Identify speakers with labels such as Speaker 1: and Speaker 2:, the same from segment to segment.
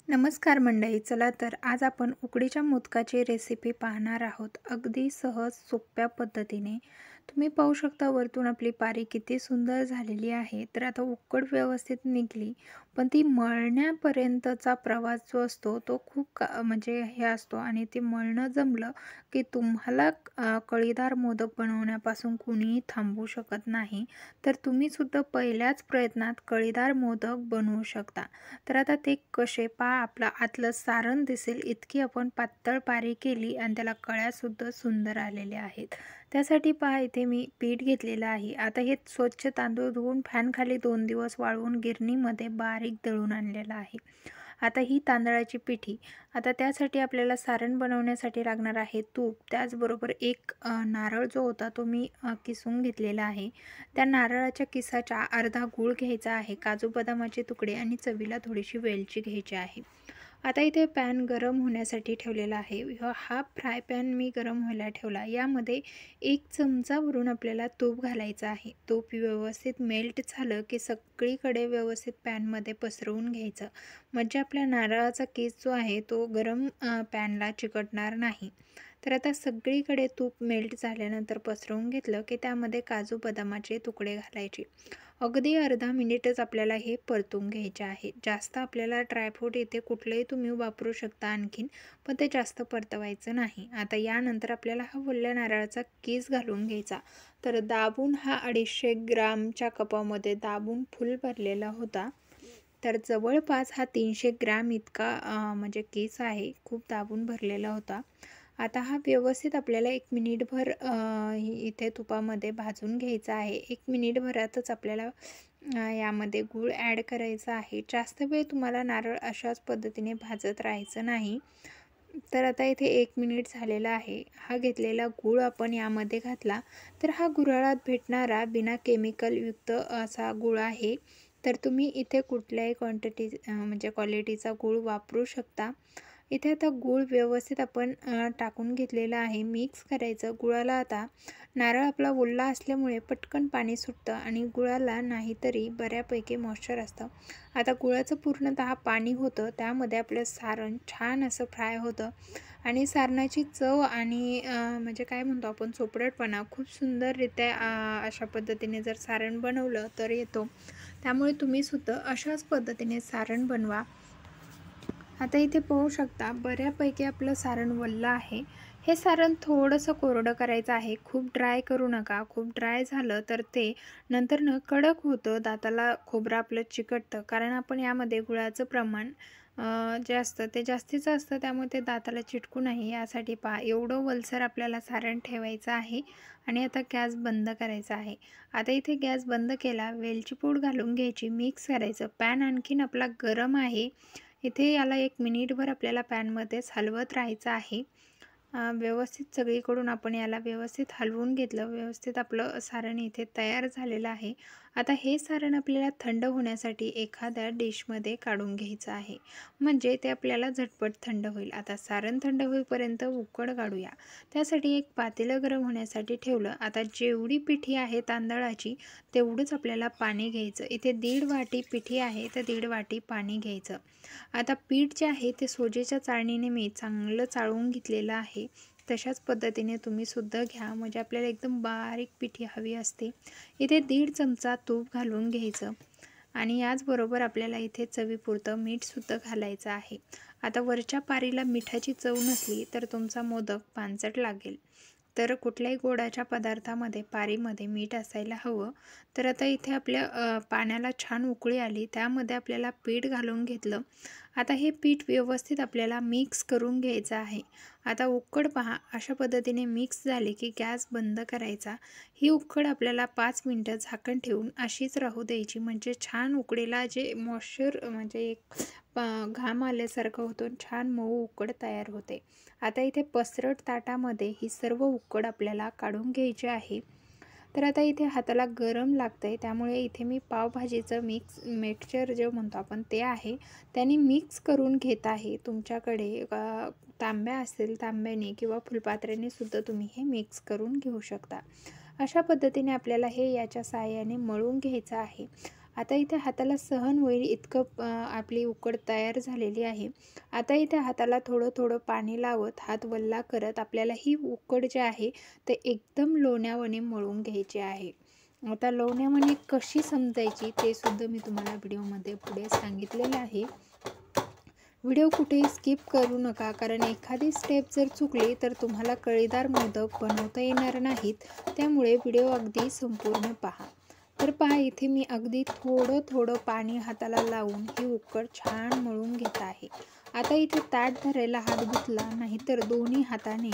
Speaker 1: नमस्कार मंडळी. चला तर आज आपण उकडीच्या मोदकाची रेसिपी पाहणार आहोत. अगदी सहज सोप्या पद्धतीने. तुम्ही पाहू शकता वरतून आपली पारी किती सुंदर झालेली आहे. तर आता उकड व्यवस्थित निघली, पण ती मळण्यापर्यंतचा प्रवास जो असतो तो खूप म्हणजे हे असतो आणि ते मळणं जमलं की तुम्हाला कळीदार मोदक बनवण्यापासून कुणीही थांबवू शकत नाही. तर तुम्ही सुद्धा पहिल्याच प्रयत्नात कळीदार मोदक बनवू शकता. तर आता ते कसे पहा, आपलं आतलं सारण दिसेल इतकी आपण पातळ पारी केली आणि त्याला कळ्यासुद्धा सुंदर आलेल्या आहेत. त्यासाठी पहा, इथे मी पीठ घेतलेलं आहे. आता हे स्वच्छ तांदूळ धुवून फॅनखाली 2 दिवस वाळवून गिरणीमध्ये बारीक दळून आणलेलं आहे. आता ही तांदळाची पिठी. आता त्यासाठी आपल्याला सारण बनवण्यासाठी लागणार आहे तूप. त्याचबरोबर एक नारळ जो होता तो मी किसून घेतलेला आहे. त्या नारळाच्या किसाच्या अर्धा गूळ घ्यायचा आहे, काजू बदामाचे तुकडे आणि चवीला थोडीशी वेलची घ्यायची आहे. आता इथे पॅन गरम होण्यासाठी ठेवलेला आहे. हा फ्राय पॅन मी गरम व्हायला ठेवला. यामध्ये 1 चमचा भरून आपल्याला तूप घालायचं आहे. तूप व्यवस्थित मेल्ट झालं की सगळीकडे व्यवस्थित पॅनमध्ये पसरवून घ्यायचं. म्हणजे आपल्या नारळाचा किस जो आहे तो गरम पॅनला चिकटणार नाही. तर आता सगळीकडे तूप मेल्ट झाल्यानंतर पसरवून घेतलं की त्यामध्ये काजू बदामाचे तुकडे घालायचे. अगदी अर्धा मिनिटच आपल्याला हे परतून घ्यायचे आहे. जास्त आपल्याला ड्रायफ्रूट इथे कुठलंही तुम्ही वापरू शकता आणखीन, पण ते जास्त परतवायचं नाही. आता यानंतर आपल्याला हा ओल्या नारळाचा किस घालून घ्यायचा. तर दाबून हा 250 ग्रामच्या कपामध्ये दाबून फुल भरलेला होता. तर जवळपास हा 300 ग्रॅम इतका म्हणजे किस आहे. खूप दाबून भरलेला होता. आता हा व्यवस्थित आपल्याला 1 मिनिटभर इथे तुपामध्ये भाजून घ्यायचा आहे. 1 मिनिटभरातच आपल्याला यामध्ये गूळ ॲड करायचा आहे. जास्त वेळ तुम्हाला नारळ अशाच पद्धतीने भाजत राहायचं नाही. तर आता इथे 1 मिनिट झालेला आहे. हा घेतलेला गूळ आपण यामध्ये घातला. तर हा गुऱ्हाळात भेटणारा बिना केमिकलयुक्त असा गूळ आहे. तर तुम्ही इथे कुठल्याही म्हणजे क्वालिटीचा गूळ वापरू शकता. इथे आता गूळ व्यवस्थित आपण टाकून घेतलेला आहे. मिक्स करायचं. गुळाला आता नारळ आपला ओला असल्यामुळे पटकन पाणी सुटतं आणि गुळाला नाहीतरी बऱ्यापैकी मॉइश्चर असतं. आता गुळाचं पूर्णतः पाणी होतं, त्यामध्ये आपलं सारण छान असं फ्राय होतं आणि सारणाची चव आणि म्हणजे काय म्हणतो आपण चोपडटपणा खूप सुंदररित्या अशा पद्धतीने जर सारण बनवलं तर येतो. त्यामुळे तुम्हीसुद्धा अशाच पद्धतीने सारण बनवा. आता इथे पाहू शकता बऱ्यापैकी आपलं सारण वल्लं आहे. हे सारण थोडंसं कोरडं करायचं आहे. खूप ड्राय करू नका. खूप ड्राय झालं तर ते नंतर कडक होतं, दाताला खोबरं आपलं चिकटतं. कारण आपण यामध्ये गुळाचं प्रमाण जे असतं ते जास्तीचं असतं, त्यामुळे ते दाताला चिटकू नये यासाठी पहा एवढं वलसर आपल्याला सारण ठेवायचं आहे. आणि आता गॅस बंद करायचा आहे. आता इथे गॅस बंद केला. वेलची पूड घालून घ्यायची, मिक्स करायचं. पॅन आणखीन आपला गरम आहे. इथे याला 1 मिनिटभर आपल्याला पॅनमध्येच हलवत राहायचं आहे. व्यवस्थित सगळीकडून आपण याला व्यवस्थित हलवून घेतलं. व्यवस्थित आपलं सारण इथे तयार झालेलं आहे. आता हे सारण आपल्याला थंड होण्यासाठी एखाद्या डिशमध्ये काढून घ्यायचं आहे. म्हणजे ते आपल्याला झटपट थंड होईल. आता सारण थंड होईपर्यंत उकड काढूया. त्यासाठी एक पातेलं गरम होण्यासाठी ठेवलं. आता जेवढी पिठी आहे तांदळाची तेवढंच आपल्याला पाणी घ्यायचं. इथे 1.5 वाटी पिठी आहे तर 1.5 वाटी पाणी घ्यायचं. आता पीठ जे आहे ते सोजेच्या चाळणीने मी चांगलं चाळून घेतलेलं आहे. तशाच पद्धतीने तुम्ही सुद्धा घ्या, म्हणजे आपल्याला एकदम बारीक पिठी हवी असते. इथे 1.5 चमचा तूप घालून घ्यायचं आणि याचबरोबर आपल्याला इथे चवीपुरतं मीठसुद्धा घालायचं आहे. आता वरच्या पारीला मिठाची चव नसली तर तुमचा मोदक पानसट लागेल. तर कुठल्याही गोडाच्या पदार्थामध्ये पारीमध्ये मीठ असायला हवं. तर आता इथे आपल्या पाण्याला छान उकळी आली. त्यामध्ये आपल्याला पीठ घालून घेतलं. आता हे पीठ व्यवस्थित आपल्याला मिक्स करून घ्यायचं आहे. आता उकड पहा, अशा पद्धतीने मिक्स झाली की गॅस बंद करायचा. ही उकड आपल्याला 5 मिनटं झाकण ठेवून अशीच राहू द्यायची. म्हणजे छान उकडीला जे मॉइश्चर म्हणजे एक घाम आल्यासारखं होतं, छान मऊ उकड तयार होते. आता इथे पसरट ताटामध्ये ही सर्व उकड आपल्याला काढून घ्यायची आहे. तर आता इथे हाताला गरम लागतंय, त्यामुळे इथे मी पावभाजीचं मिक्सचर जे म्हणतो आपण ते आहे, त्याने मिक्स करून घेत आहे. तुमच्याकडे तांब्या असेल तांब्याने किंवा फुलपात्र्याने सुद्धा तुम्ही हे मिक्स करून घेऊ शकता. अशा पद्धतीने आपल्याला हे याच्या साहाय्याने मळून घ्यायचं आहे. आता इथे हाताला सहन होईल इतकं आपली उकड तयार झालेली आहे. आता इथे हाताला थोडं थोडं पाणी लावत हात वल्ला करत आपल्याला ही उकड जी आहे ते एकदम लोण्यावानी मळून घ्यायची आहे. आता लोण्यावानी कशी समजायची ते सुद्धा मी तुम्हाला व्हिडिओमध्ये पुढे सांगितलेलं आहे. व्हिडिओ कुठेही स्किप करू नका, कारण एखादी स्टेप जर चुकली तर तुम्हाला कळीदार मोदक बनवता येणार नाहीत. त्यामुळे व्हिडिओ अगदी संपूर्ण पहा. तर पहा, इथे मी अगदी थोडं थोडं पाणी हाताला लावून ही उकड छान मळून घेत आहे. आता इथे ताट धरायला हात गुंतला नाही तर दोन्ही हाताने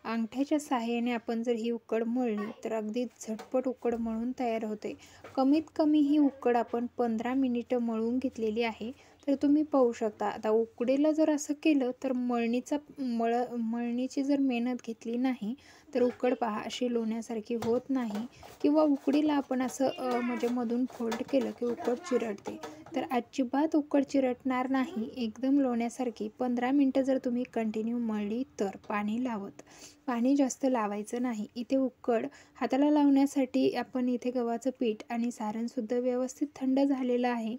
Speaker 1: अंगठ्याच्या साहाय्याने आपण जर ही उकड मळली तर अगदी झटपट उकड मळून तयार होते. कमीत कमी ही उकड आपण 15 मिनिटं मळून घेतलेली आहे. तर तुम्ही पाहू शकता. आता उकडीला जर असं केलं तर मळणीची जर मेहनत घेतली नाही तर उकड पहा अशी लोण्यासारखी होत नाही, किंवा उकडीला आपण असं म्हणजे मधून फोल्ड केलं की उकड चिरडते. तर अजिबात उकड चिरटणार नाही, एकदम लोण्यासारखी 15 मिनटं जर तुम्ही कंटिन्यू मळली तर पाणी लावत. पाणी जास्त लावायचं नाही. इथे उकड हाताला लावण्यासाठी आपण इथे गव्हाचं पीठ आणि सारणसुद्धा व्यवस्थित थंड झालेलं आहे.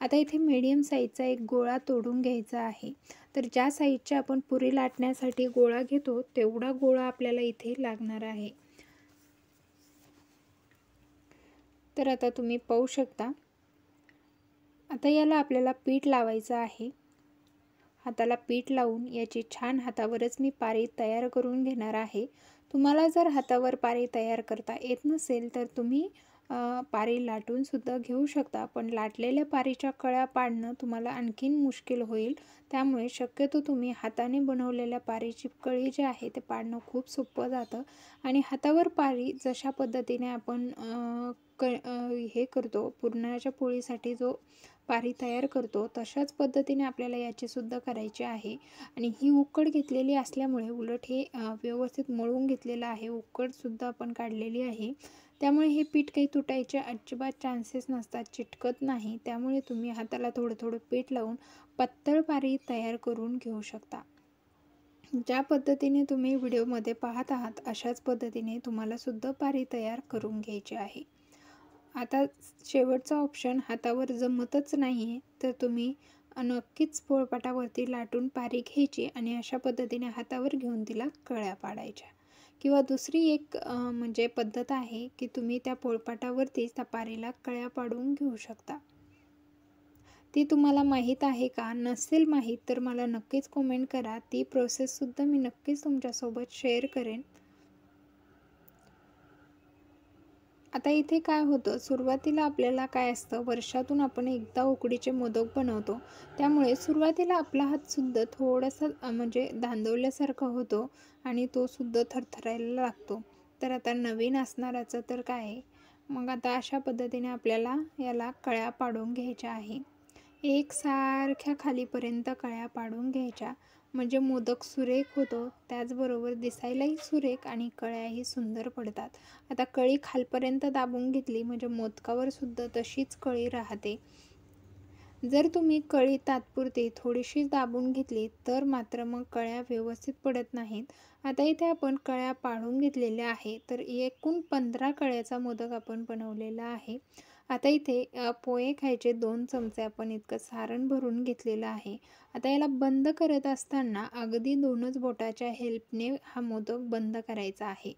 Speaker 1: आता इथे मीडियम साईजचा एक गोळा तोडून घ्यायचा आहे. तर ज्या साईजच्या आपण पुरी लाटण्यासाठी गोळा घेतो तेवढा गोळा आपल्याला इथे लागणार आहे. तर आता तुम्ही पाहू शकता. आता याला आपल्याला पीठ लावायचं आहे. हाताला पीठ लावून याची छान हातावरच मी पारी तयार करून घेणार आहे. तुम्हाला जर हातावर पारी तयार करता येत नसेल तर तुम्ही पारी लाटून सुद्धा घेऊ शकता, पण लाटलेल्या पारीच्या कळ्या पाडणं तुम्हाला आणखीन मुश्किल होईल. त्यामुळे शक्यतो तुम्ही हाताने बनवलेल्या पारीची कळी जी आहे ते पाडणं खूप सोपं जातं. आणि हातावर पारी जशा पद्धतीने आपण हे करतो, पुरणाच्या पोळीसाठी जो पारी तयार करतो तशाच पद्धतीने आपल्याला याची सुद्धा करायची आहे. आणि ही उकड घेतलेली असल्यामुळे उलट हे व्यवस्थित मळून घेतलेलं आहे. उकडसुद्धा आपण काढलेली आहे. त्यामुळे हे पीठ काही तुटायचे अजिबात चान्सेस नसतात, चिटकत नाही. त्यामुळे तुम्ही हाताला थोडं थोडं पीठ लावून पातळ पारी तयार करून घेऊ शकता. ज्या पद्धतीने तुम्ही व्हिडिओमध्ये पाहत आहात अशाच पद्धतीने तुम्हाला सुद्धा पारी तयार करून घ्यायची आहे. आता शेवटचा ऑप्शन, हातावर जमतच नाही आहे तर तुम्ही नक्कीच पोळपाटावरती लाटून पारी घ्यायची आणि अशा पद्धतीने हातावर घेऊन तिला कळ्या पाडायच्या. किंवा दुसरी एक म्हणजे पद्धत आहे की तुम्ही त्या पोळपाटावरतीच त्या पारीला कळ्या पाडून घेऊ शकता. ती तुम्हाला माहीत आहे का? नसेल माहीत तर मला नक्कीच कमेंट करा. ती प्रोसेससुद्धा मी नक्कीच तुमच्यासोबत शेअर करेन. आता इथे काय होतं, सुरुवातीला आपल्याला काय असतं, वर्षातून आपण एकदा उकडीचे मोदक बनवतो. त्यामुळे सुरुवातीला आपला हातसुद्धा थोडासा म्हणजे धांदवल्यासारखा होतो आणि तो सुद्धा थरथरायला लागतो. तर आता नवीन असणाराचं तर काय आहे, मग आता अशा पद्धतीने आपल्याला याला कळ्या पाडून घ्यायच्या आहे. एकसारख्या खालीपर्यंत कळ्या पाडून घ्यायच्या, म्हणजे मोदक सुरेख होतो, त्याचबरोबर दिसायलाही सुरेख आणि कळ्याही सुंदर पडतात. आता कळी खालपर्यंत दाबून घेतली म्हणजे मोदकावर सुद्धा तशीच कळी राहते. जर तुम्ही कळी तात्पुरती थोडीशी दाबून घेतली तर मात्र मग कळ्या व्यवस्थित पडत नाहीत. आता इथे आपण कळ्या पाडून घेतलेल्या आहे, तर एकूण 15 कळ्याचा मोदक आपण बनवलेला आहे. आता इथे पोहे खायचे 2 चमचे आपण इतकं सारण भरून घेतलेलं आहे. आता याला बंद करत असताना अगदी 2च बोटाच्या हेल्पने हा मोदक बंद करायचा आहे.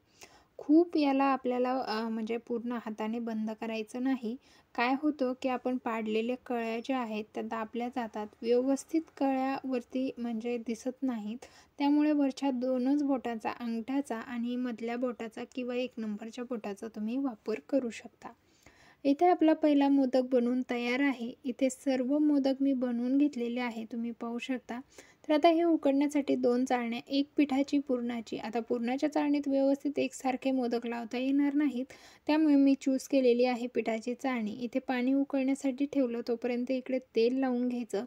Speaker 1: खूप याला आपल्याला म्हणजे पूर्ण हाताने बंद करायचं नाही. काय होतं की आपण पाडलेल्या कळ्या ज्या आहेत त्या दाबल्या जातात, व्यवस्थित कळ्यावरती म्हणजे दिसत नाहीत. त्यामुळे वरच्या 2च बोटाचा, अंगठ्याचा आणि मधल्या बोटाचा किंवा 1 नंबरच्या बोटाचा तुम्ही वापर करू शकता. इथे आपला पहिला मोदक बनवून तयार आहे. इथे सर्व मोदक मी बनवून घेतलेले आहे, तुम्ही पाहू शकता. तर आता हे उकडण्यासाठी 2 चाळण्या, 1 पिठाची पुरणाची. आता पुरणाच्या चाळणीत व्यवस्थित एकसारखे मोदक लावता येणार नाहीत, त्यामुळे मी चूज केलेली आहे पिठाची चाळणी. इथे पाणी उकळण्यासाठी ठेवलं, तोपर्यंत इकडे तेल लावून घ्यायचं.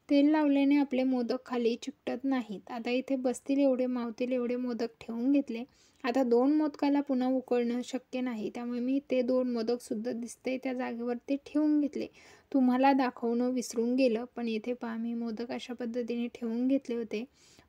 Speaker 1: तेल लावल्याने आपले मोदक खाली चिकटत नाहीत. आता इथे बसतील एवढे, मावतील एवढे मोदक ठेवून घेतले आता 2 मोदकाला पुन्हा उकळणं शक्य नाही. त्यामुळे मी ते 2 मोदकसुद्धा दिसतंय त्या जागेवरती ठेवून घेतले. तुम्हाला दाखवणं विसरून गेलं, पण इथे पहा मी मोदक अशा पद्धतीने ठेवून घेतले होते.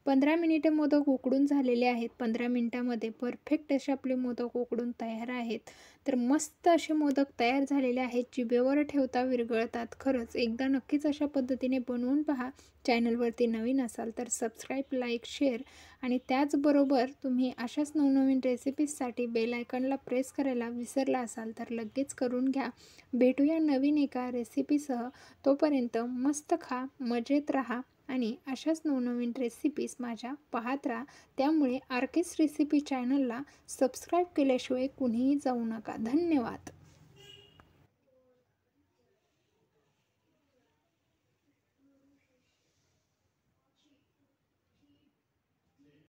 Speaker 1: 15 मिनिटे मोदक उकडून झालेले आहेत. 15 मिनिटामध्ये परफेक्ट असे आपले मोदक उकडून तयार आहेत. तर मस्त असे मोदक तयार झालेले आहेत. जिभेवर ठेवता विरघळतात. खरंच एकदा नक्कीच अशा पद्धतीने बनवून पहा. चॅनलवरती नवीन असाल तर सबस्क्राईब, लाईक, शेअर आणि त्याचबरोबर तुम्ही अशाच नवनवीन रेसिपीजसाठी बेल आयकॉनला प्रेस करायला विसरला असाल तर लगेच करून घ्या. भेटूया नवीन एका रेसिपीसह. तोपर्यंत मस्त खा, मजेत राहा आणि अशाच नवनवीन रेसिपीज माझ्या पाहत राहा. त्यामुळे आर केस रेसिपी चॅनलला सबस्क्राईब केल्याशिवाय कुणीही जाऊ नका. धन्यवाद.